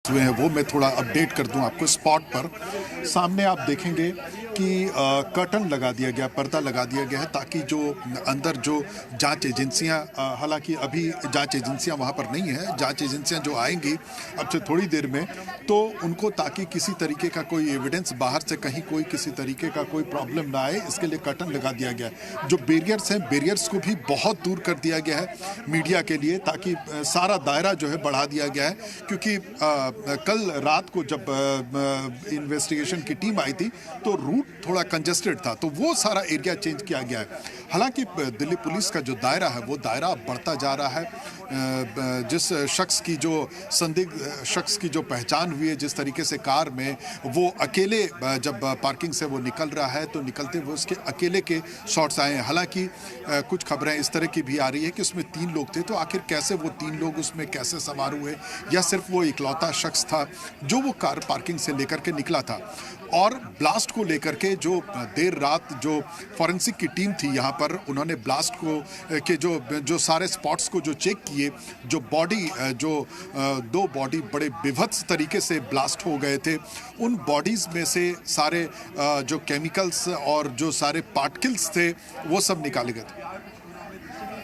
हुए हैं वो मैं थोड़ा अपडेट कर दूं आपको। स्पॉट पर सामने आप देखेंगे कि कर्टन लगा दिया गया, पर्दा लगा दिया गया है ताकि जो अंदर जो जांच एजेंसियां, हालांकि अभी जांच एजेंसियां वहां पर नहीं है, जांच एजेंसियां जो आएंगी अब से थोड़ी देर में, तो उनको ताकि किसी तरीके का कोई एविडेंस बाहर से कहीं कोई किसी तरीके का कोई प्रॉब्लम ना आए, इसके लिए कर्टन लगा दिया गया है। जो बैरियर्स हैं, बैरियर्स को भी बहुत दूर कर दिया गया है मीडिया के लिए, ताकि सारा दायरा जो है बढ़ा दिया गया है, क्योंकि कल रात को जब इन्वेस्टिगेशन की टीम आई थी तो रूट थोड़ा कंजेस्टेड था, तो वो सारा एरिया चेंज किया गया है। हालांकि दिल्ली पुलिस का जो दायरा है वो दायरा बढ़ता जा रहा है। जिस शख्स की जो संदिग्ध शख्स की जो पहचान हुई है, जिस तरीके से कार में वो अकेले जब पार्किंग से वो निकल रहा है तो निकलते हुए उसके अकेले के शॉट्स आए हैं। हालांकि कुछ खबरें इस तरह की भी आ रही है कि उसमें 3 लोग थे, तो आखिर कैसे वो 3 लोग उसमें कैसे सवार हुए, या सिर्फ वो इकलौता शख्स था जो वो कार पार्किंग से लेकर के निकला था। और ब्लास्ट को लेकर के जो देर रात जो फॉरेंसिक की टीम थी यहाँ पर, उन्होंने ब्लास्ट को के जो सारे स्पॉट्स को जो चेक किए, जो बॉडी जो 2 बॉडी बड़े विभत्स तरीके से ब्लास्ट हो गए थे, उन बॉडीज में से सारे जो केमिकल्स और जो सारे पार्टिकल्स थे वो सब निकाले गए थे।